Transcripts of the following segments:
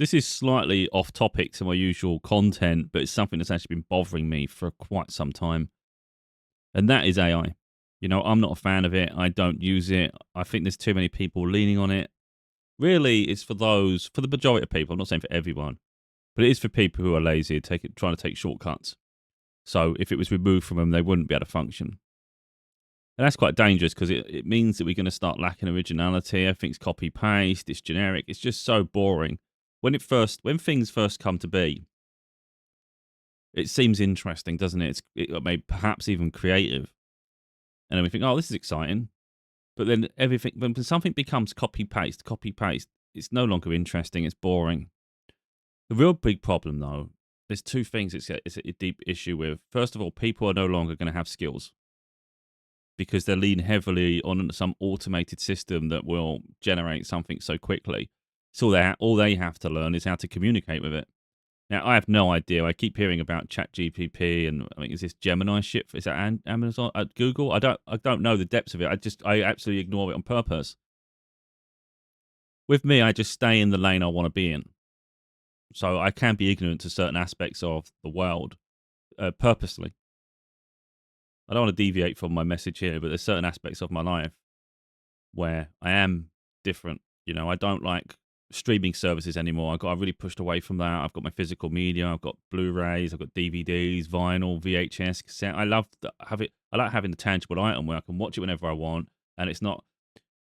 This is slightly off topic to my usual content, but it's something that's actually been bothering me for quite some time. And that is AI. I'm not a fan of it. I don't use it. I think there's too many people leaning on it. Really, it's for the majority of people. I'm not saying for everyone, but it is for people who are lazy, trying to take shortcuts. So if it was removed from them, they wouldn't be able to function. And that's quite dangerous because it means that we're going to start lacking originality. Everything's copy paste. It's generic. It's just so boring. When things first come to be, it seems interesting, doesn't it? It may perhaps even creative, and then we think, oh, this is exciting. But then when something becomes copy paste, it's no longer interesting. It's boring. The real big problem, though, there's two things it's a deep issue with. First of all, people are no longer going to have skills because they lean heavily on some automated system that will generate something so quickly. So all they have to learn is how to communicate with it. Now, I have no idea. I keep hearing about ChatGPT and I mean, is this Gemini shit? Is that Amazon at Google? I don't know the depths of it. I absolutely ignore it on purpose. With me, I just stay in the lane I want to be in. So I can be ignorant to certain aspects of the world purposely. I don't want to deviate from my message here, but there's certain aspects of my life where I am different. I don't like streaming services anymore. I really pushed away from that. I've got my physical media. I've got Blu-rays. I've got DVDs, vinyl, VHS, cassette. I like having the tangible item where I can watch it whenever I want, and it's not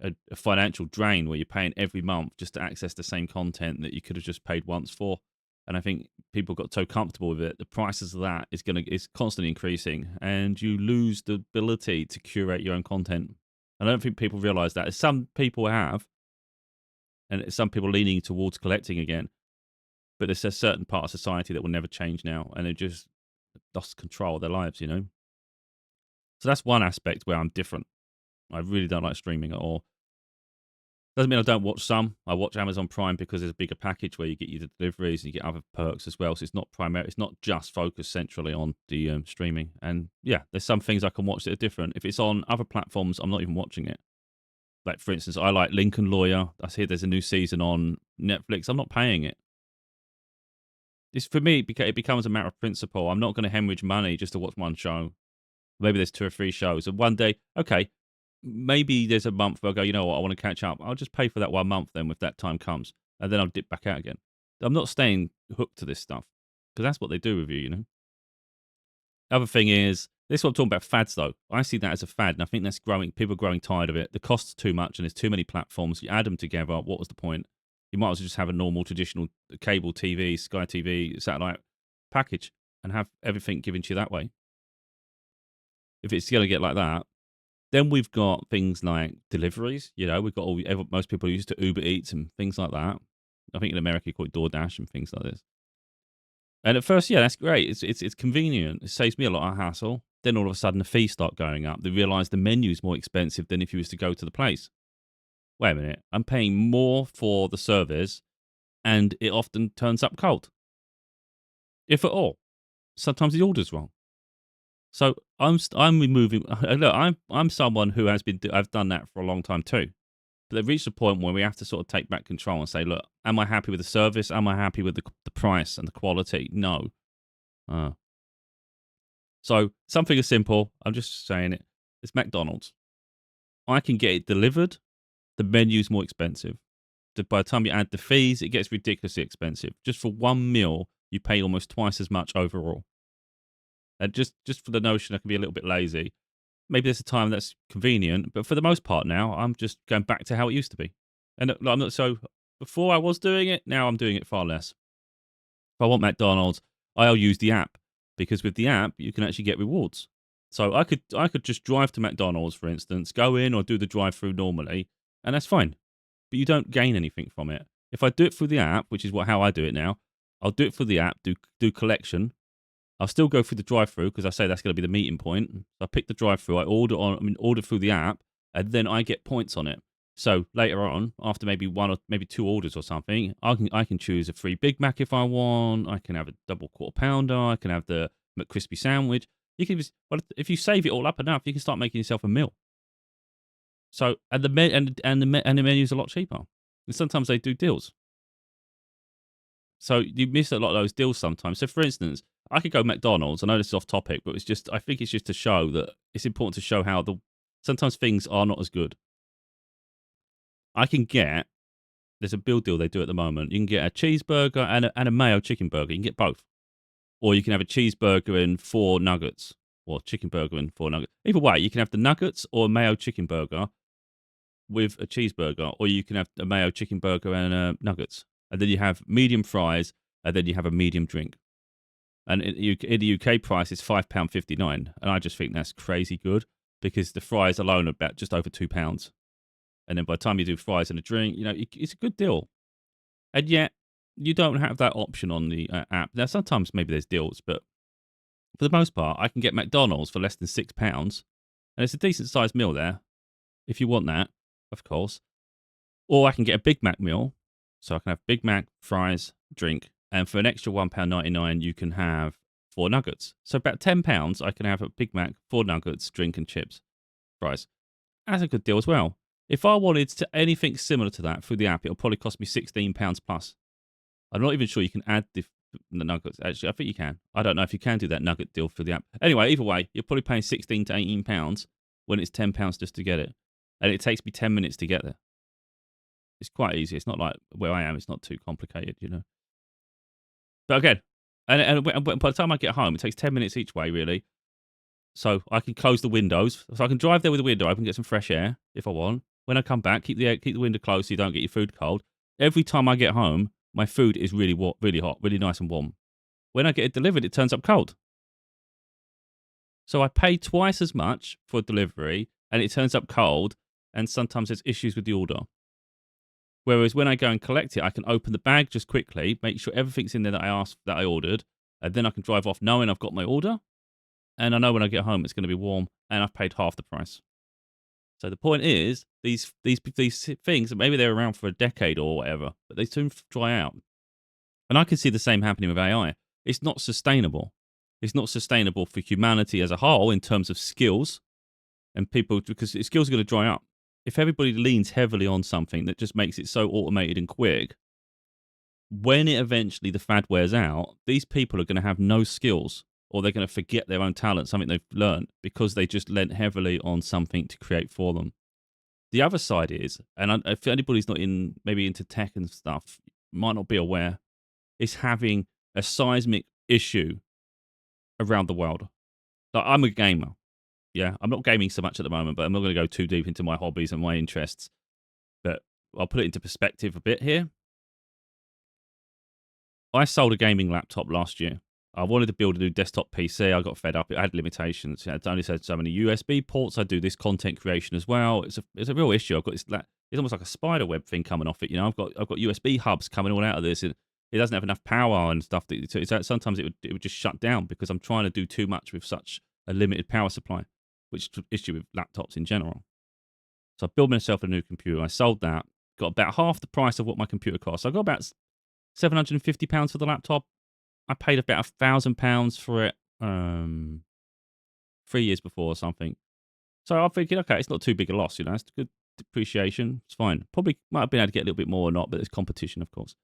a financial drain where you're paying every month just to access the same content that you could have just paid once for. And I think people got so comfortable with it. The prices of that is constantly increasing, and you lose the ability to curate your own content. I don't think people realize that. As some people have, and some people leaning towards collecting again, but there's a certain part of society that will never change now, and it just lost control of their lives. So that's one aspect where I'm different. I really don't like streaming at all. Doesn't mean I don't watch some. I watch Amazon Prime because there's a bigger package where you get your deliveries and you get other perks as well. So it's not It's not just focused centrally on the streaming. And yeah, there's some things I can watch that are different. If it's on other platforms, I'm not even watching it. Like for instance, I like Lincoln Lawyer. I hear there's a new season on Netflix. I'm not paying it. It's for me. It becomes a matter of principle. I'm not going to hemorrhage money just to watch one show. Maybe there's 2 or 3 shows, and one day, okay, maybe there's a month where I go, you know what, I want to catch up. I'll just pay for that 1 month then, if that time comes, and then I'll dip back out again. I'm not staying hooked to this stuff because that's what they do with you. Other thing is, this is what I'm talking about, fads though. I see that as a fad, and I think that's growing. People are growing tired of it. The cost's too much, and there's too many platforms. You add them together, what was the point? You might as well just have a normal, traditional cable TV, Sky TV, satellite package, and have everything given to you that way. If it's going to get like that, then we've got things like deliveries. We've got most people are used to Uber Eats and things like that. I think in America you call it DoorDash and things like this. And at first, yeah, that's great. It's convenient. It saves me a lot of hassle. Then all of a sudden the fees start going up. They realise the menu's more expensive than if you was to go to the place. Wait a minute, I'm paying more for the service, and it often turns up cold, if at all. Sometimes the order's wrong. So I'm removing. Look, I'm someone who I've done that for a long time too. But they've reached a point where we have to sort of take back control and say, look, am I happy with the service? Am I happy with the price and the quality? No. So something as simple. I'm just saying it. It's McDonald's. I can get it delivered. The menu's more expensive. By the time you add the fees, it gets ridiculously expensive. Just for one meal, you pay almost twice as much overall. And just for the notion I can be a little bit lazy, maybe there's a time that's convenient, but for the most part now, I'm just going back to how it used to be. And I'm not so. Before I was doing it, now I'm doing it far less. If I want McDonald's, I'll use the app because with the app you can actually get rewards. So I could just drive to McDonald's, for instance, go in or do the drive-through normally, and that's fine. But you don't gain anything from it. If I do it through the app, which is how I do it now, I'll do it through the app, do collection. I'll still go through the drive-through because I say that's going to be the meeting point. I pick the drive-through, I order through the app, and then I get points on it. So later on, after maybe 1 or maybe 2 orders or something, I can choose a free Big Mac if I want. I can have a double quarter pounder. I can have the McCrispy sandwich. You can if you save it all up enough, you can start making yourself a meal. So and the menu's a lot cheaper. And sometimes they do deals. So you miss a lot of those deals sometimes. So for instance, I could go McDonald's. I know this is off topic, but I think it's just to show that it's important to show how sometimes things are not as good. I can get, there's a build deal they do at the moment. You can get a cheeseburger and a mayo chicken burger. You can get both. Or you can have a cheeseburger and 4 nuggets. Or chicken burger and 4 nuggets. Either way, you can have the nuggets or a mayo chicken burger with a cheeseburger. Or you can have a mayo chicken burger and nuggets. And then you have medium fries, and then you have a medium drink. And in the UK price, it's £5.59. And I just think that's crazy good because the fries alone are about just over £2. And then by the time you do fries and a drink, it's a good deal. And yet, you don't have that option on the app. Now, sometimes maybe there's deals, but for the most part, I can get McDonald's for less than £6. And it's a decent sized meal there, if you want that, of course. Or I can get a Big Mac meal. So I can have Big Mac, fries, drink. And for an extra £1.99, you can have 4 nuggets. So about £10, I can have a Big Mac, 4 nuggets, drink and chips, fries. That's a good deal as well. If I wanted to anything similar to that through the app, it'll probably cost me £16 plus. I'm not even sure you can add the nuggets. Actually, I think you can. I don't know if you can do that nugget deal through the app. Anyway, either way, you're probably paying £16 to £18 when it's £10 just to get it. And it takes me 10 minutes to get there. It's quite easy. It's not like where I am. It's not too complicated, But again, and by the time I get home, it takes 10 minutes each way, really. So I can close the windows. So I can drive there with the window open, get some fresh air if I want. When I come back, keep the window closed so you don't get your food cold. Every time I get home, my food is really hot, really nice and warm. When I get it delivered, it turns up cold. So I pay twice as much for delivery, and it turns up cold, and sometimes there's issues with the order. Whereas when I go and collect it, I can open the bag just quickly, make sure everything's in there that I ordered, and then I can drive off knowing I've got my order, and I know when I get home it's going to be warm, and I've paid half the price. So the point is, these things, maybe they're around for a decade or whatever, but they soon dry out. And I can see the same happening with AI. It's not sustainable. It's not sustainable for humanity as a whole in terms of skills and people, because skills are going to dry up. If everybody leans heavily on something that just makes it so automated and quick, when it eventually the fad wears out, these people are going to have no skills, or they're going to forget their own talent, something they've learned, because they just lent heavily on something to create for them. The other side is, and if anybody's not maybe into tech and stuff, might not be aware, is having a seismic issue around the world. Like, I'm a gamer. Yeah, I'm not gaming so much at the moment, but I'm not going to go too deep into my hobbies and my interests. But I'll put it into perspective a bit here. I sold a gaming laptop last year. I wanted to build a new desktop PC. I got fed up. It had limitations. It only had so many USB ports. I do this content creation as well. It's a real issue. I've got this. It's almost like a spider web thing coming off it. I've got USB hubs coming all out of this. It doesn't have enough power and stuff. Sometimes it would just shut down because I'm trying to do too much with such a limited power supply, which is an issue with laptops in general. So I built myself a new computer. I sold that. Got about half the price of what my computer cost. So I got about £750 for the laptop. I paid about £1,000 for it 3 years before or something. So I'm thinking, okay, it's not too big a loss, It's good depreciation. It's fine. Probably might have been able to get a little bit more or not, but there's competition, of course.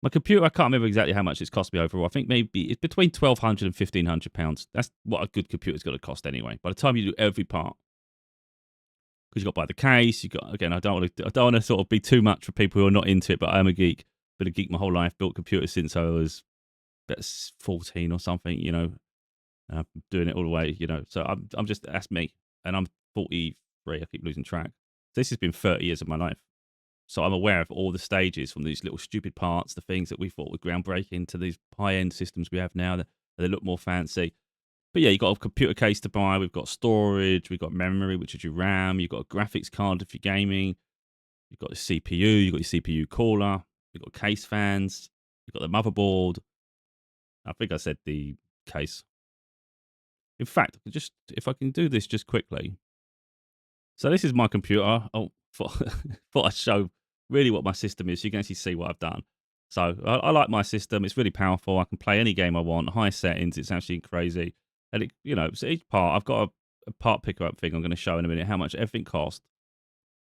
My computer, I can't remember exactly how much it's cost me overall. I think maybe it's between £1,200 and £1,500. That's what a good computer's got to cost anyway. By the time you do every part, because you got to buy the case, I don't want to sort of be too much for people who are not into it, but I'm a geek. Been a geek my whole life. Built computers since I was about 14 or something. I'm doing it all the way. So I'm just, that's me, and I'm 43. I keep losing track. This has been 30 years of my life. So I'm aware of all the stages, from these little stupid parts, the things that we thought were groundbreaking, to these high-end systems we have now that they look more fancy. But yeah, you've got a computer case to buy. We've got storage. We've got memory, which is your RAM. You've got a graphics card if you're gaming. You've got the CPU. You've got your CPU cooler. You've got case fans. You've got the motherboard. I think I said the case. In fact, if I can do this just quickly. So this is my computer. Oh, thought I'd show really what my system is, so you can actually see what I've done. So I like my system. It's really powerful. I can play any game I want. High settings. It's actually crazy. And so each part, I've got a part picker up thing I'm going to show in a minute how much everything costs.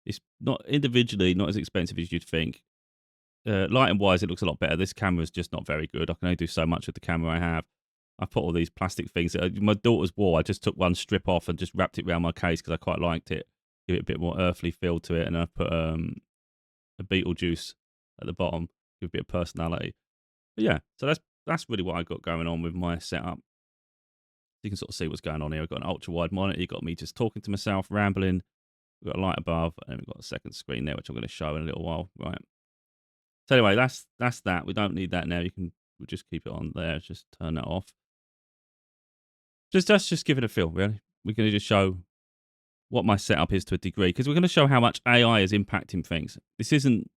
It's not individually not as expensive as you'd think. lighting wise, it looks a lot better. This camera's just not very good. I can only do so much with the camera I have. I put all these plastic things. My daughter's wall, I just took one strip off and just wrapped it around my case because I quite liked it. Give it a bit more earthly feel to it. And I put a Beetlejuice at the bottom, give a bit of personality. But yeah, so that's really what I got going on with my setup. You can sort of see what's going on here. I've got an ultra wide monitor. You've got me just talking to myself, rambling. We've got a light above, and we've got a second screen there, which I'm going to show in a little while. Right. So anyway, that's that. We don't need that now. We'll just keep it on there. Just turn that off. Just give it a feel, really. We're going to just show what my setup is to a degree, because we're going to show how much AI is impacting things. This isn't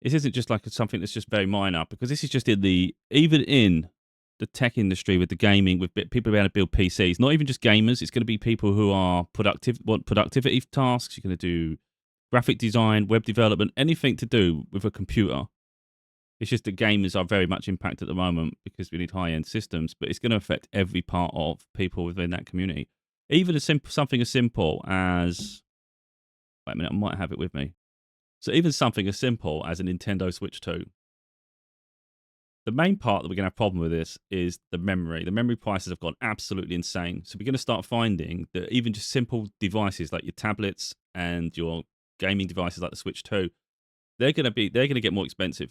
just like something that's just very minor, because this is just even in the tech industry with the gaming, with people being able to build PCs, not even just gamers. It's going to be people who are want productivity tasks. You're going to do graphic design, web development, anything to do with a computer. It's just that gamers are very much impacted at the moment because we need high-end systems, but it's going to affect every part of people within that community. Even something as simple as... Wait a minute, I might have it with me. So even something as simple as a Nintendo Switch 2. The main part that we're going to have a problem with this is the memory. The memory prices have gone absolutely insane. So we're going to start finding that even just simple devices like your tablets and your gaming devices like the Switch 2, they're going to get more expensive.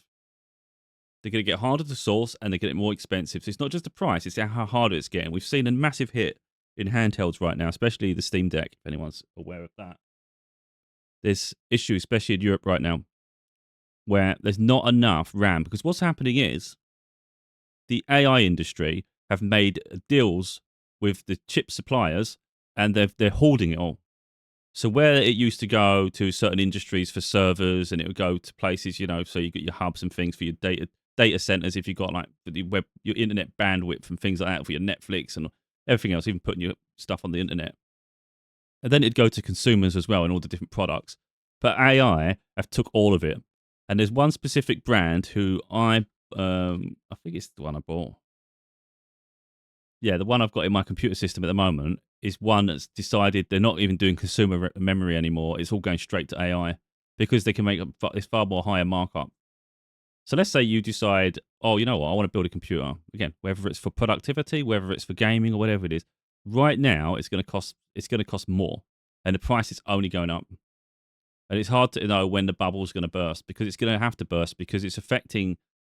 They're going to get harder to source and they're getting more expensive. So it's not just the price, it's how harder it's getting. We've seen a massive hit in handhelds right now, especially the Steam Deck, if anyone's aware of that. There's issues, especially in Europe right now, where there's not enough RAM. Because what's happening is the AI industry have made deals with the chip suppliers and they're hoarding it all. So where it used to go to certain industries for servers and it would go to places, so you get your hubs and things for your data centers, if you've got like your internet bandwidth and things like that for your Netflix and everything else, even putting your stuff on the internet. And then it'd go to consumers as well and all the different products. But AI have took all of it. And there's one specific brand who I think it's the one I bought. Yeah, the one I've got in my computer system at the moment is one that's decided they're not even doing consumer memory anymore. It's all going straight to AI because they can make this far more higher markup. So let's say you decide, oh, you know what, I want to build a computer. Again, whether it's for productivity, whether it's for gaming or whatever it is. Right now, it's going to cost more, and the price is only going up. And it's hard to know when the bubble's going to burst because it's going to have to burst because it's affecting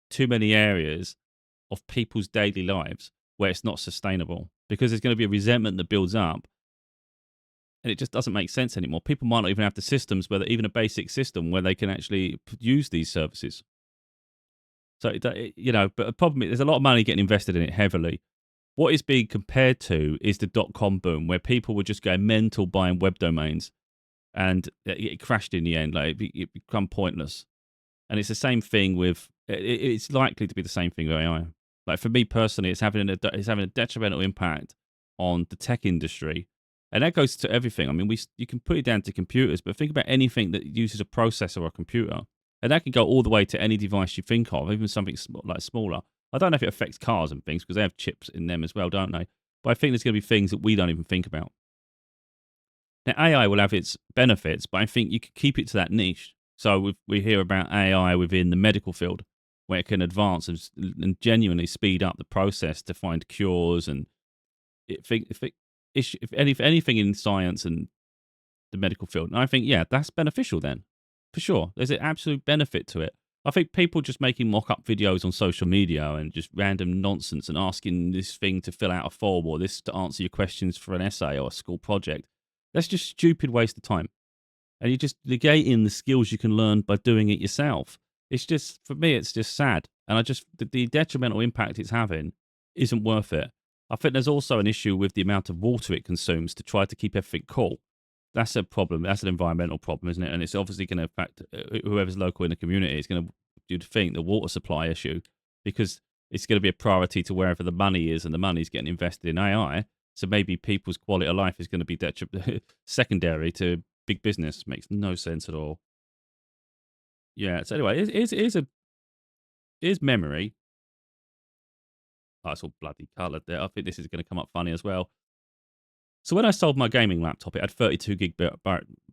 too many areas of people's daily lives where it's not sustainable because there's going to be a resentment that builds up and it just doesn't make sense anymore. People might not even have the systems, even a basic system where they can actually use these services. So, but the problem is there's a lot of money getting invested in it heavily. What is being compared to is the dot-com boom where people were just going mental buying web domains and it crashed in the end. Like it become pointless. And it's the same thing with, it's likely to be the same thing with AI. Like for me personally, it's having a detrimental impact on the tech industry. And that goes to everything. I mean, you can put it down to computers, but think about anything that uses a processor or a computer. And that can go all the way to any device you think of, even something like smaller. I don't know if it affects cars and things because they have chips in them as well, don't they? But I think there's going to be things that we don't even think about. Now, AI will have its benefits, but I think you could keep it to that niche. So we hear about AI within the medical field, where it can advance and genuinely speed up the process to find cures and if anything in science and the medical field. And I think, yeah, that's beneficial then, for sure. There's an absolute benefit to it. I think people just making mock-up videos on social media and just random nonsense and asking this thing to fill out a form or this to answer your questions for an essay or a school project, that's just stupid waste of time. And you're just negating the skills you can learn by doing it yourself. It's just, for me, it's just sad. And the detrimental impact it's having isn't worth it. I think there's also an issue with the amount of water it consumes to try to keep everything cool. That's a problem. That's an environmental problem, isn't it? And it's obviously going to affect whoever's local in the community. It's going to, you'd think, the water supply issue because it's going to be a priority to wherever the money is and the money's getting invested in AI. So maybe people's quality of life is going to be secondary to big business. Makes no sense at all. Yeah. So anyway, here's memory. Oh, it's all bloody coloured there. I think this is going to come up funny as well. So when I sold my gaming laptop, it had 32 gig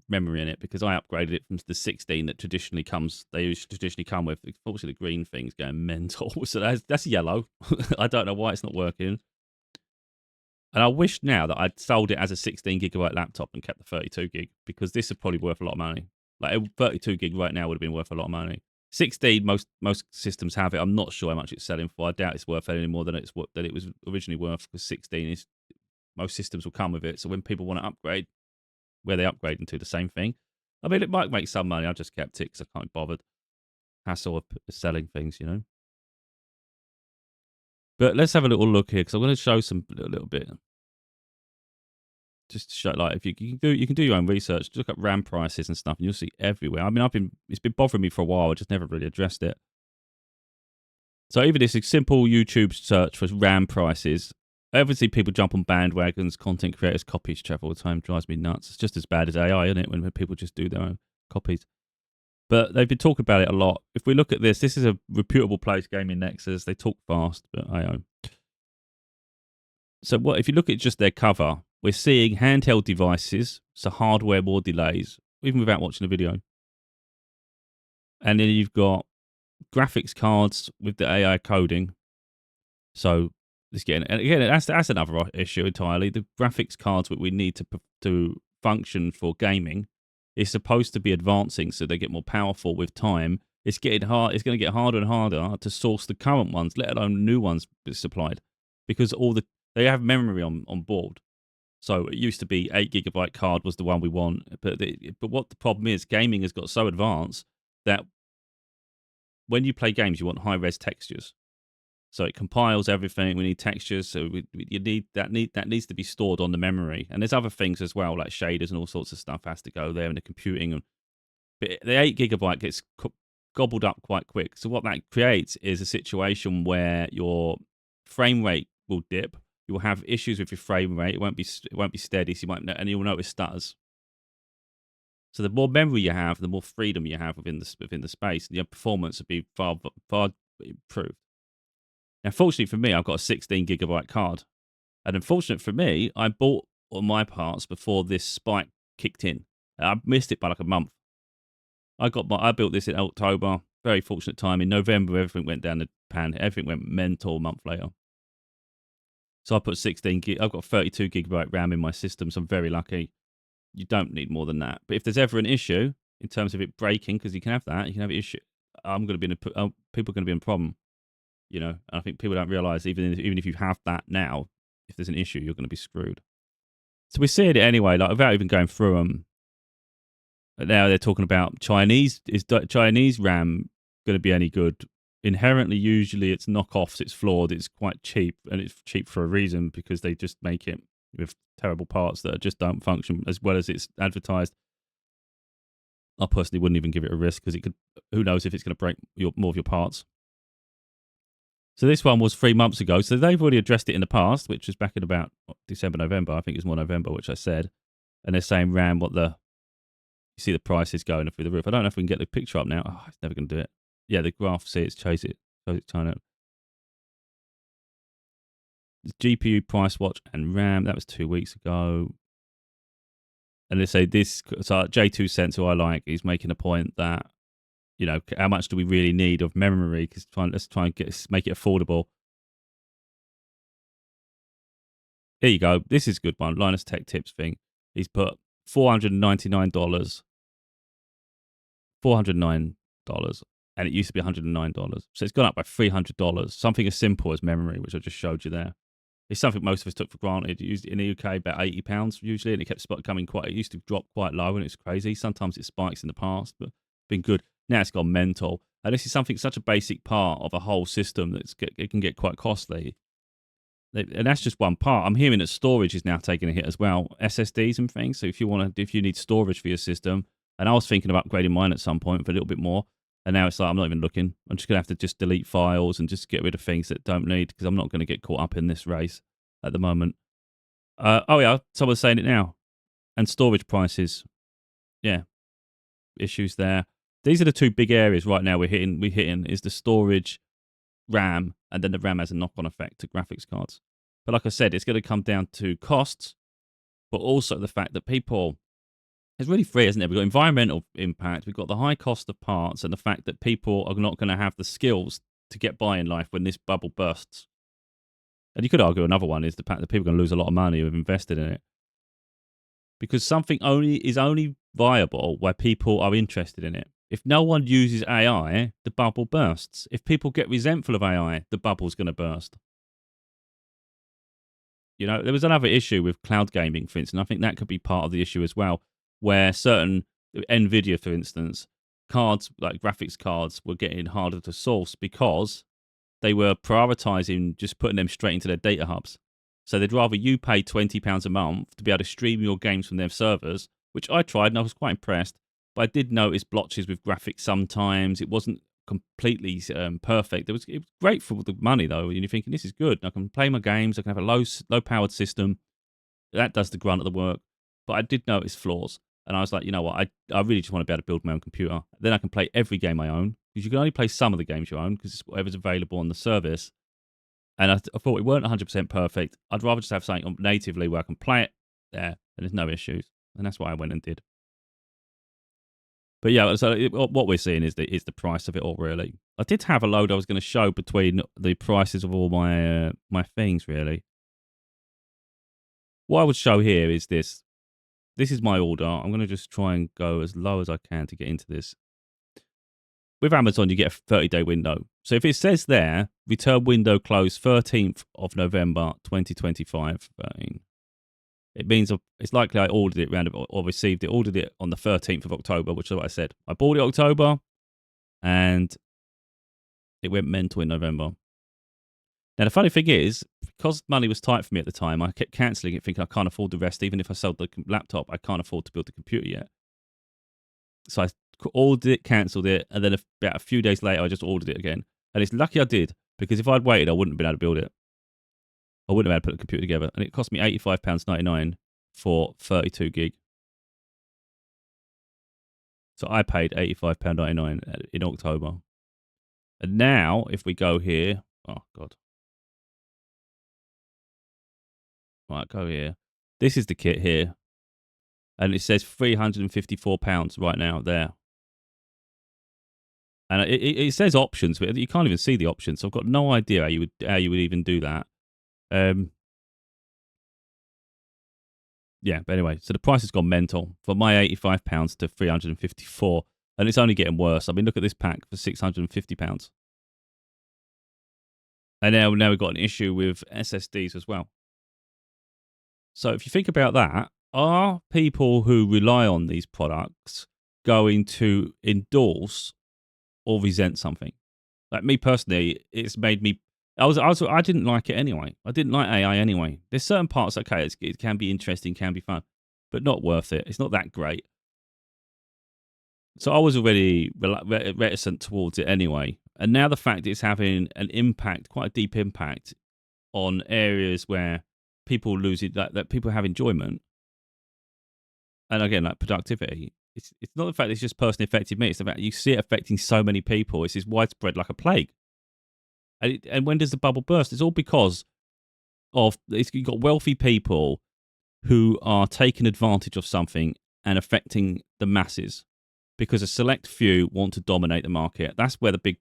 memory in it because I upgraded it from the 16 that traditionally comes. They used to traditionally come with. Unfortunately, the green thing's going mental, so that's yellow. I don't know why it's not working. And I wish now that I'd sold it as a 16 gigabyte laptop and kept the 32 gig because this would probably be worth a lot of money. Like 32 gig right now would have been worth a lot of money. 16, most systems have it. I'm not sure how much it's selling for. I doubt it's worth any more than it was originally worth because 16 is most systems will come with it. So when people want to upgrade, where they upgrade into the same thing, I mean, it might make some money. I just kept it because I can't be bothered. Hassle of selling things, you know. But let's have a little look here because I'm going to show some a little bit. Just to show, like, if you can do your own research, look up RAM prices and stuff, and you'll see everywhere. I mean, it's been bothering me for a while. I just never really addressed it. So even this simple YouTube search for RAM prices, obviously people jump on bandwagons. Content creators copy each other all the time. Drives me nuts. It's just as bad as AI, isn't it? When people just do their own copies. But they've been talking about it a lot. If we look at this is a reputable place, Gaming Nexus. They talk fast, but I know. So if you look at just their cover, we're seeing handheld devices, so hardware more delays, even without watching the video. And then you've got graphics cards with the AI coding. So and again, that's another issue entirely. The graphics cards that we need to function for gaming is supposed to be advancing, so they get more powerful with time. It's getting hard. It's going to get harder and harder to source the current ones, let alone new ones supplied, because they have memory on board. So it used to be 8 gigabyte card was the one we want, but what the problem is, gaming has got so advanced that when you play games, you want high res textures. So it compiles everything. We need textures, so you need that needs to be stored on the memory. And there's other things as well, like shaders and all sorts of stuff has to go there in the computing. But the 8 gigabyte gets gobbled up quite quick. So what that creates is a situation where your frame rate will dip. You'll have issues with your frame rate. It won't be steady. So you'll notice stutters. So the more memory you have, the more freedom you have within the space, and your performance will be far improved. Now, fortunately for me, I've got a 16 gigabyte card, and unfortunate for me, I bought all my parts before this spike kicked in. I missed it by like a month. I built this in October. Very fortunate time. In November, everything went down the pan. Everything went mental a month later. So I put 16 gig. I've got 32 gigabyte RAM in my system, so I'm very lucky. You don't need more than that. But if there's ever an issue in terms of it breaking, because you can have that, you can have an issue. People are going to be in a problem. You know, and I think people don't realize even if you have that now, if there's an issue, you're going to be screwed. So we're seeing it anyway, like without even going through them. Now they're talking about Chinese. Is Chinese RAM going to be any good? Inherently, usually it's knockoffs, it's flawed, it's quite cheap, and it's cheap for a reason because they just make it with terrible parts that just don't function as well as it's advertised. I personally wouldn't even give it a risk because it could. Who knows if it's going to break more of your parts. So this one was 3 months ago. So they've already addressed it in the past, which was back in about December, November. I think it was more November, which I said. And they're saying RAM, you see the prices going through the roof. I don't know if we can get the picture up now. Oh, it's never going to do it. Yeah, the graph, see, it shows it China. The GPU price watch and RAM, that was 2 weeks ago. And they say so J2 Cents, who I like, he's making a point that, you know, how much do we really need of memory? Because let's try and make it affordable. Here you go. This is a good one. Linus Tech Tips thing. He's put $499. $409. And it used to be $109. So it's gone up by $300. Something as simple as memory, which I just showed you there. It's something most of us took for granted. It used in the UK about £80 usually, and it kept coming it used to drop quite low, and it's crazy. Sometimes it spikes in the past, but been good. Now it's gone mental. And this is such a basic part of a whole system that it can get quite costly. And that's just one part. I'm hearing that storage is now taking a hit as well, SSDs and things. So if you need storage for your system, and I was thinking about upgrading mine at some point for a little bit more, and now it's like I'm not even looking. I'm just gonna have to just delete files and just get rid of things that don't need because I'm not going to get caught up in this race at the moment. Oh yeah, someone's saying it now. And storage prices, yeah, issues there. These are the two big areas right now we're hitting is the storage, RAM, and then the RAM has a knock-on effect to graphics cards. But like I said, it's going to come down to costs, but also the fact that people It's really three, isn't it? We've got environmental impact, we've got the high cost of parts, and the fact that people are not going to have the skills to get by in life when this bubble bursts. And you could argue another one is the fact that people are going to lose a lot of money who have invested in it. Because something is only viable where people are interested in it. If no one uses AI, the bubble bursts. If people get resentful of AI, the bubble's going to burst. You know, there was another issue with cloud gaming, for instance. I think that could be part of the issue as well, where certain NVIDIA, for instance, cards like graphics cards were getting harder to source because they were prioritizing just putting them straight into their data hubs. So they'd rather you pay £20 a month to be able to stream your games from their servers, which I tried and I was quite impressed. But I did notice blotches with graphics sometimes. It wasn't completely perfect. It was great for the money though, and you're thinking this is good. I can play my games. I can have a low powered system that does the grunt of the work. But I did notice flaws, and I was like, you know what? I really just want to be able to build my own computer. Then I can play every game I own, because you can only play some of the games you own because it's whatever's available on the service. And I thought it weren't 100% perfect. I'd rather just have something natively where I can play it there and there's no issues. And that's what I went and did. But yeah, so what we're seeing is the price of it all, really. I did have a load I was going to show between the prices of all my my things, really. What I would show here is this. This is my order. I'm going to just try and go as low as I can to get into this. With Amazon, you get a 30-day window. So if it says there, return window closed 13th of November 2025, it means it's likely I ordered it ordered it on the 13th of October, which is what I said. I bought it October, and it went mental in November. Now, the funny thing is, because money was tight for me at the time, I kept cancelling it, thinking I can't afford the rest. Even if I sold the laptop, I can't afford to build the computer yet. So I ordered it, cancelled it, and then about a few days later, I just ordered it again. And it's lucky I did, because if I'd waited, I wouldn't have been able to build it. I wouldn't have had to put the computer together. And it cost me £85.99 for 32 gig. So I paid £85.99 in October. And now, if we go here, oh, God. Right, go here. This is the kit here. And it says £354 right now there. And it says options, but you can't even see the options. So I've got no idea how you would even do that. Yeah, but anyway, so the price has gone mental from my £85 to £354, and it's only getting worse. I mean, look at this pack for £650. And now we've got an issue with SSDs as well. So if you think about that, are people who rely on these products going to endorse or resent something? Like me personally, it's made me. I didn't like it anyway. I didn't like AI anyway. There's certain parts, okay, it can be interesting, can be fun, but not worth it. It's not that great. So I was already reticent towards it anyway. And now the fact it's having an impact, quite a deep impact, on areas where people lose it, that people have enjoyment, and again, like productivity. It's not the fact it's just personally affected me. It's the fact you see it affecting so many people. It's widespread like a plague. And when does the bubble burst? It's all because of you've got wealthy people who are taking advantage of something and affecting the masses, because a select few want to dominate the market. That's where the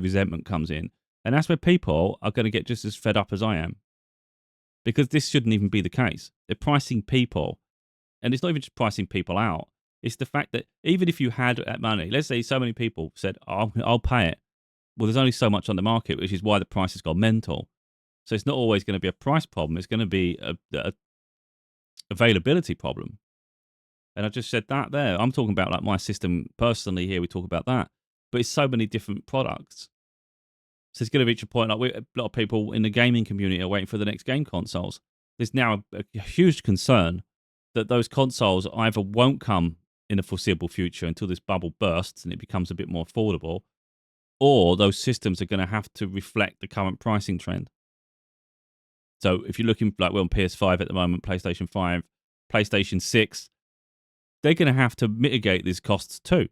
resentment comes in, and that's where people are going to get just as fed up as I am, because this shouldn't even be the case. They're pricing people, and it's not even just pricing people out. It's the fact that even if you had that money, let's say so many people said, oh, I'll pay it. Well, there's only so much on the market, which is why the price has gone mental. So it's not always going to be a price problem. It's going to be a availability problem. And I just said that there. I'm talking about like my system personally here. We talk about that. But it's so many different products. So it's going to reach a point like a lot of people in the gaming community are waiting for the next game consoles. There's now a huge concern that those consoles either won't come in the foreseeable future until this bubble bursts and it becomes a bit more affordable, or those systems are going to have to reflect the current pricing trend. So if you're looking like we're on PS5 at the moment, PlayStation 5, PlayStation 6, they're going to have to mitigate these costs too.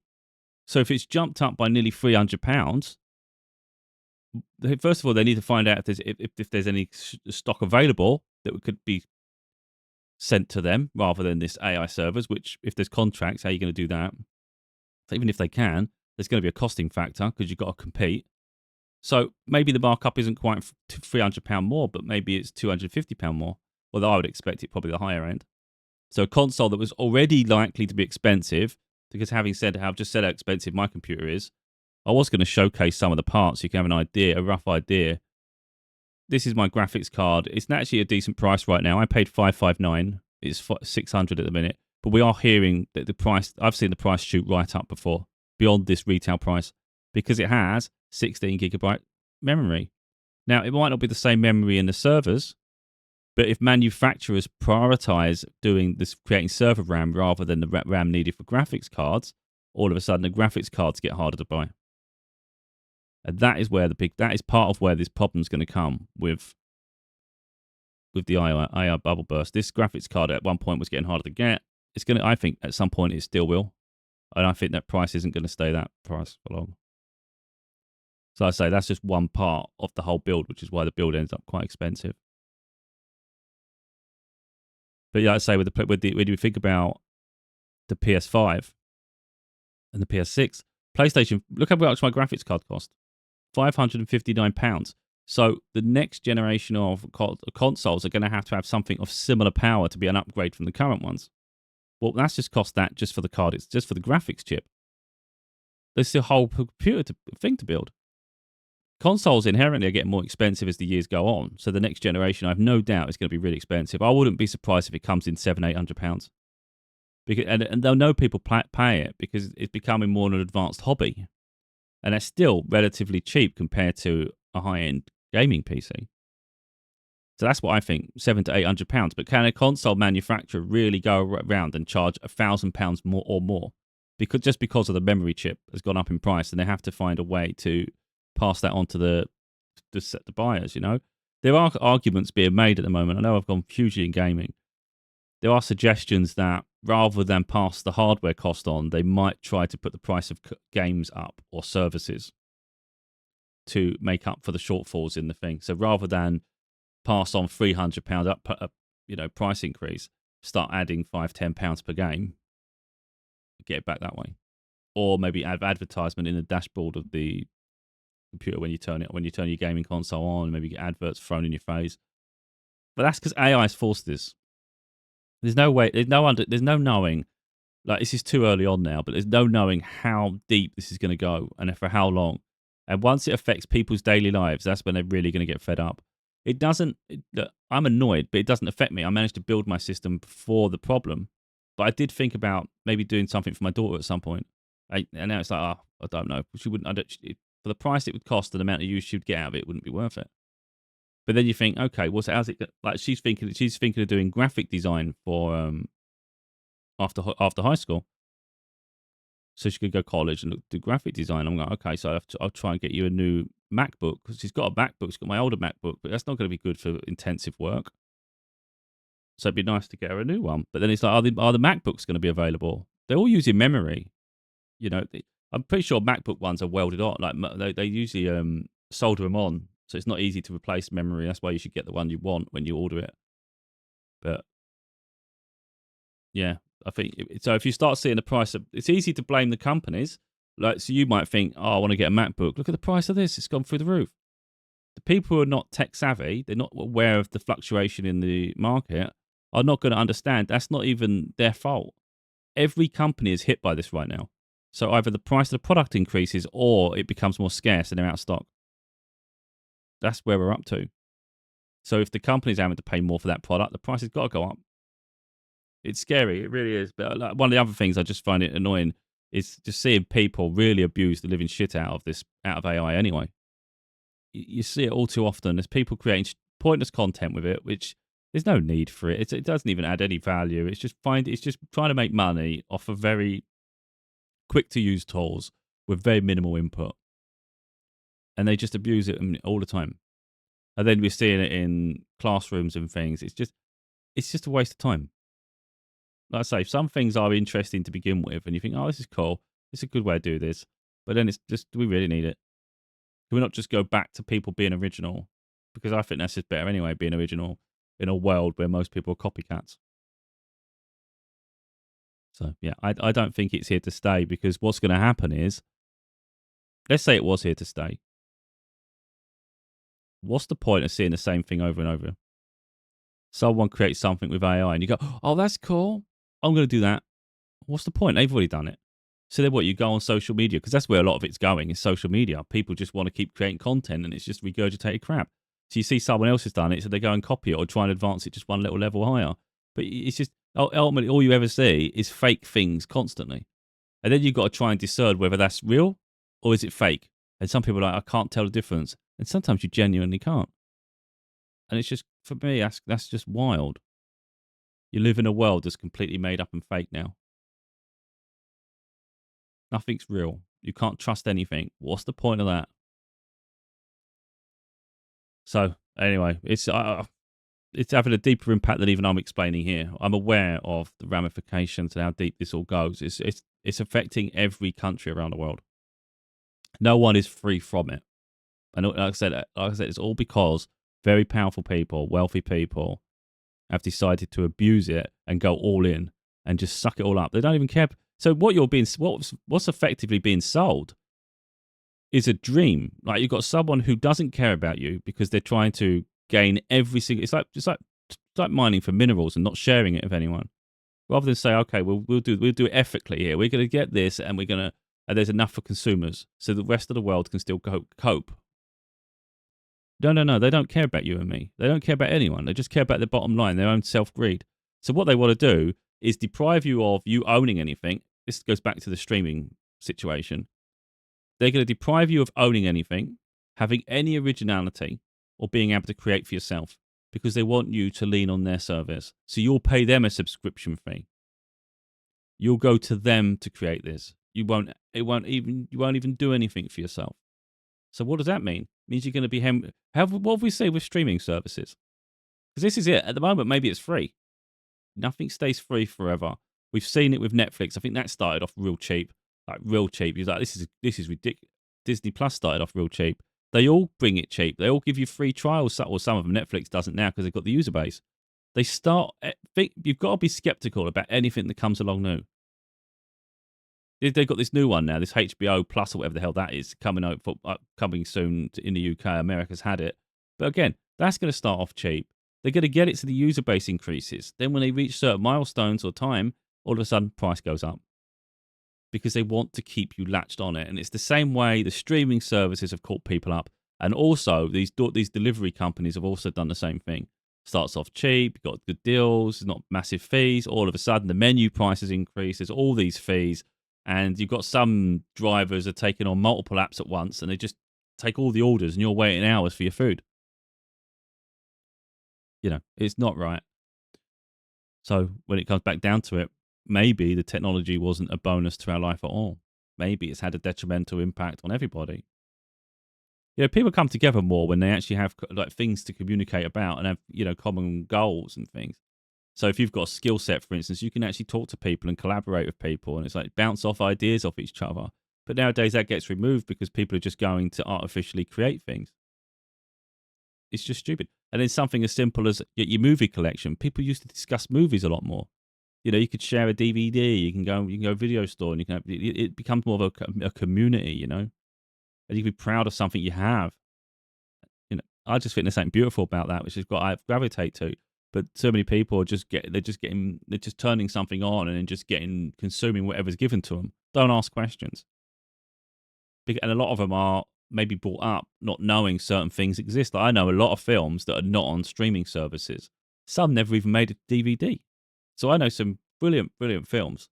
So if it's jumped up by nearly £300, first of all, they need to find out if there's any stock available that could be sent to them rather than this AI servers, which if there's contracts, how are you going to do that? So even if they can, there's going to be a costing factor because you've got to compete. So maybe the markup isn't quite £300 more, but maybe it's £250 more. Although I would expect it probably the higher end. So a console that was already likely to be expensive, because having said how I've just said how expensive my computer is, I was going to showcase some of the parts so you can have an idea, a rough idea. This is my graphics card. It's actually a decent price right now. I paid $559. It's $600 at the minute. But we are hearing that the price, I've seen the price shoot right up before, beyond this retail price, because it has 16 gigabyte memory. Now, it might not be the same memory in the servers, but if manufacturers prioritize doing this, creating server RAM rather than the RAM needed for graphics cards, all of a sudden the graphics cards get harder to buy. And that is where that is part of where this problem is going to come with the AI bubble burst. This graphics card at one point was getting harder to get. It's going to, I think at some point it still will. And I think that price isn't going to stay that price for long. So I say that's just one part of the whole build, which is why the build ends up quite expensive. But yeah, I say when you think about the PS5 and the PS6, PlayStation, look how much my graphics card cost. £559. So the next generation of consoles are going to have something of similar power to be an upgrade from the current ones. Well, that's just cost that just for the card. It's just for the graphics chip. There's the whole computer thing to build. Consoles inherently are getting more expensive as the years go on. So the next generation, I have no doubt, is going to be really expensive. I wouldn't be surprised if it comes in £700-800. Because and they'll know people pay it because it's becoming more an advanced hobby. And that's still relatively cheap compared to a high-end gaming PC. So that's what I think, £700 to £800. But can a console manufacturer really go around and charge £1,000 more or more? Because of the memory chip has gone up in price, and they have to find a way to pass that on to the buyers, you know? There are arguments being made at the moment. I know I've gone hugely in gaming. There are suggestions that rather than pass the hardware cost on, they might try to put the price of games up or services to make up for the shortfalls in the thing. So rather than pass on £300 up, price increase, start adding £5-10 per game, get it back that way, or maybe add advertisement in the dashboard of the computer when you turn your gaming console on. Maybe get adverts thrown in your face. But that's because AI's forced this. There's no way. There's no knowing. Like, this is too early on now, but there's no knowing how deep this is going to go and for how long. And once it affects people's daily lives, that's when they're really going to get fed up. It doesn't. I'm annoyed, but it doesn't affect me. I managed to build my system before the problem, but I did think about maybe doing something for my daughter at some point. And now it's like, I don't know. She wouldn't. For the price it would cost and the amount of use she would get out of it, wouldn't be worth it. But then you think, okay, how's it? Like, she's thinking of doing graphic design for after high school, so she could go college and do graphic design. I'm like, okay, so I'll try and get you a new MacBook, because she's got a MacBook. She's got my older MacBook, but that's not going to be good for intensive work. So it'd be nice to get her a new one. But then it's like, are the MacBooks going to be available? They're all using memory. I'm pretty sure MacBook ones are welded on. Like, they usually solder them on, so it's not easy to replace memory. That's why you should get the one you want when you order it. But yeah, I think so. If you start seeing the price of, it's easy to blame the companies. Like, so you might think, I want to get a MacBook. Look at the price of this; it's gone through the roof. The people who are not tech savvy, they're not aware of the fluctuation in the market, are not going to understand. That's not even their fault. Every company is hit by this right now. So either the price of the product increases or it becomes more scarce and they're out of stock. That's where we're up to. So if the company's having to pay more for that product, the price has got to go up. It's scary. It really is. But one of the other things I just find it annoying is just seeing people really abuse the living shit out of AI anyway. You see it all too often. There's people creating pointless content with it, which there's no need for it. It doesn't even add any value. It's just trying to make money off of very quick to use tools with very minimal input. And they just abuse it all the time. And then we're seeing it in classrooms and things. It's just a waste of time. Like I say, some things are interesting to begin with, and you think, oh, this is cool. It's a good way to do this. But then it's just, do we really need it? Can we not just go back to people being original? Because I think that's just better anyway, being original in a world where most people are copycats. So, yeah, I don't think it's here to stay, because what's going to happen is, let's say it was here to stay. What's the point of seeing the same thing over and over? Someone creates something with AI and you go, oh, that's cool. I'm going to do that. What's the point? They've already done it. So then what? You go on social media, because that's where a lot of it's going, is social media. People just want to keep creating content and it's just regurgitated crap. So you see someone else has done it, so they go and copy it or try and advance it just one little level higher. But it's just, ultimately, all you ever see is fake things constantly. And then you've got to try and discern whether that's real or is it fake. And some people are like, I can't tell the difference. And sometimes you genuinely can't. And it's just, for me, that's just wild. You live in a world that's completely made up and fake now. Nothing's real. You can't trust anything. What's the point of that? So anyway, it's having a deeper impact than even I'm explaining here. I'm aware of the ramifications and how deep this all goes. It's affecting every country around the world. No one is free from it. And like I said, it's all because very powerful people, wealthy people, have decided to abuse it and go all in and just suck it all up. They don't even care. So what's effectively being sold is a dream. Like, you've got someone who doesn't care about you because they're trying to gain every single. It's like mining for minerals and not sharing it with anyone. Rather than say, okay, we'll do it ethically here. We're going to get this, and and there's enough for consumers, so the rest of the world can still cope. No. They don't care about you and me. They don't care about anyone. They just care about their bottom line, their own self-greed. So what they want to do is deprive you of you owning anything. This goes back to the streaming situation. They're going to deprive you of owning anything, having any originality, or being able to create for yourself, because they want you to lean on their service. So you'll pay them a subscription fee. You'll go to them to create this. You won't even do anything for yourself. So what does that mean? It means you're going to be what have we say with streaming services? Because this is it. At the moment, maybe it's free. Nothing stays free forever. We've seen it with Netflix. I think that started off real cheap. Like, real cheap. You're like, this is ridiculous. Disney Plus started off real cheap. They all bring it cheap. They all give you free trials. Or some of them. Netflix doesn't now because they've got the user base. They start. You've got to be skeptical about anything that comes along new. They've got this new one now, this HBO Plus or whatever the hell that is, coming soon in the UK. America's had it. But again, that's going to start off cheap. They're going to get it so the user base increases. Then when they reach certain milestones or time, all of a sudden price goes up, because they want to keep you latched on it. And it's the same way the streaming services have caught people up. And also these delivery companies have also done the same thing. Starts off cheap, got good deals, not massive fees. All of a sudden the menu prices increase. There's all these fees. And you've got some drivers are taking on multiple apps at once, and they just take all the orders, and you're waiting hours for your food. It's not right. So when it comes back down to it, maybe the technology wasn't a bonus to our life at all. Maybe it's had a detrimental impact on everybody. People come together more when they actually have like things to communicate about and have common goals and things. So if you've got a skill set, for instance, you can actually talk to people and collaborate with people, and it's like bounce off ideas off each other. But nowadays that gets removed because people are just going to artificially create things. It's just stupid. And then something as simple as your movie collection. People used to discuss movies a lot more. You could share a DVD. You can go to a video store, and it becomes more of a community. And you can be proud of something you have. I just think there's something beautiful about that, which is what I gravitate to. But so many people they're just turning something on and then just consuming whatever's given to them. Don't ask questions. And a lot of them are maybe brought up not knowing certain things exist. Like, I know a lot of films that are not on streaming services. Some never even made a DVD. So I know some brilliant, brilliant films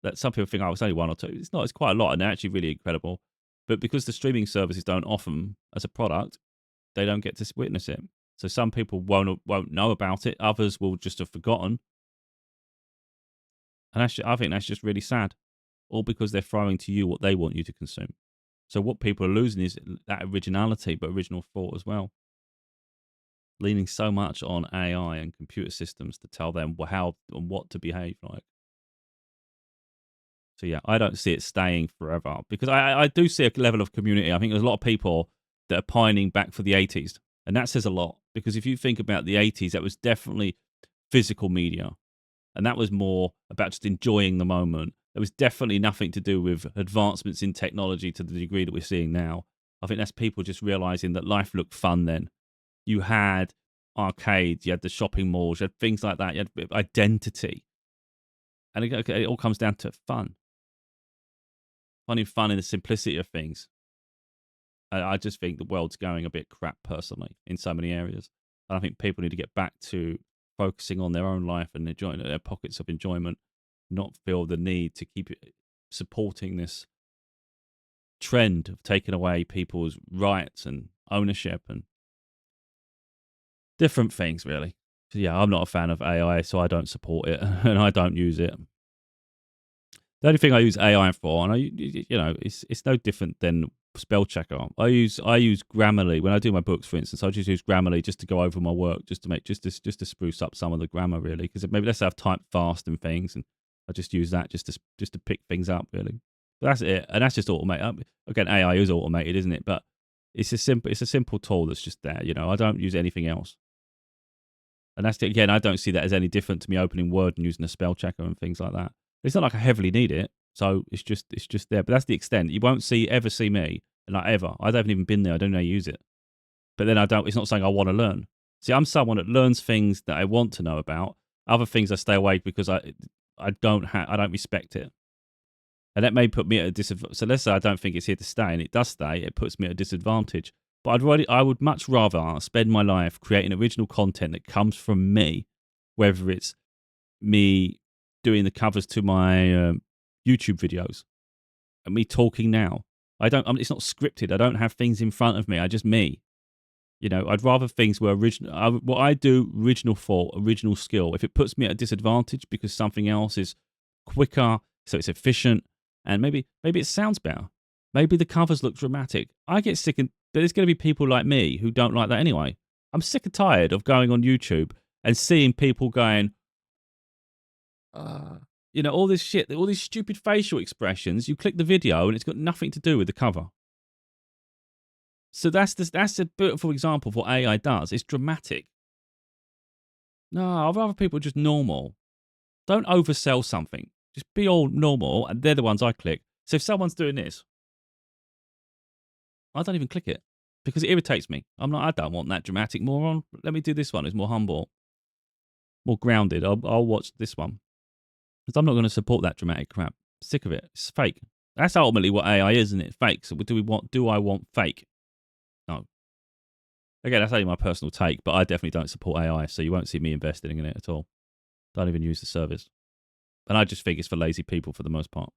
that some people think, it's only one or two. It's not. It's quite a lot, and they're actually really incredible. But because the streaming services don't offer them as a product, they don't get to witness it. So some people won't know about it. Others will just have forgotten. And I think that's just really sad. All because they're throwing to you what they want you to consume. So what people are losing is that originality, but original thought as well. Leaning so much on AI and computer systems to tell them how and what to behave like. So yeah, I don't see it staying forever, because I do see a level of community. I think there's a lot of people that are pining back for the 80s. And that says a lot, because if you think about the 80s, that was definitely physical media. And that was more about just enjoying the moment. There was definitely nothing to do with advancements in technology to the degree that we're seeing now. I think that's people just realizing that life looked fun then. You had arcades, you had the shopping malls, you had things like that, you had a bit of identity. And it all comes down to fun. Finding fun in the simplicity of things. I just think the world's going a bit crap personally in so many areas. And I think people need to get back to focusing on their own life and enjoying their pockets of enjoyment, not feel the need to keep supporting this trend of taking away people's rights and ownership and different things, really. So yeah, I'm not a fan of AI, so I don't support it and I don't use it. The only thing I use AI for, and it's no different than spell checker. I use Grammarly when I do my books, for instance. I just use Grammarly just to go over my work, just to spruce up some of the grammar, really. Because maybe let's say I've typed fast and things, and I just use that just to pick things up, really. But that's it, and that's just automated. Again, AI is automated, isn't it? But it's a simple tool that's just there. I don't use anything else. And that's again, I don't see that as any different to me opening Word and using a spell checker and things like that. It's not like I heavily need it, so it's just there. But that's the extent. You won't ever see me, like ever. I haven't even been there. I don't know how to use it. But then I don't. It's not something I want to learn. See, I'm someone that learns things that I want to know about. Other things I stay away because I don't respect it, and that may put me at a disadvantage. So let's say I don't think it's here to stay, and it does stay. It puts me at a disadvantage. But I would much rather spend my life creating original content that comes from me, whether it's me doing the covers to my YouTube videos and me talking now. It's not scripted. I don't have things in front of me. I just me. I'd rather things were original. What I do, original thought, original skill. If it puts me at a disadvantage because something else is quicker, so it's efficient, and maybe it sounds better. Maybe the covers look dramatic. I get sick, but there's going to be people like me who don't like that anyway. I'm sick and tired of going on YouTube and seeing people going, all this shit, all these stupid facial expressions. You click the video and it's got nothing to do with the cover. So that's a beautiful example of what AI does. It's dramatic. No, I'd rather people just normal. Don't oversell something. Just be all normal, and they're the ones I click. So if someone's doing this, I don't even click it because it irritates me. I don't want that dramatic moron. Let me do this one. It's more humble, more grounded. I'll watch this one. Because I'm not going to support that dramatic crap. Sick of it. It's fake. That's ultimately what AI is, isn't it? Fake. So do I want fake? No. Again, that's only my personal take, but I definitely don't support AI, so you won't see me investing in it at all. Don't even use the service. And I just think it's for lazy people for the most part.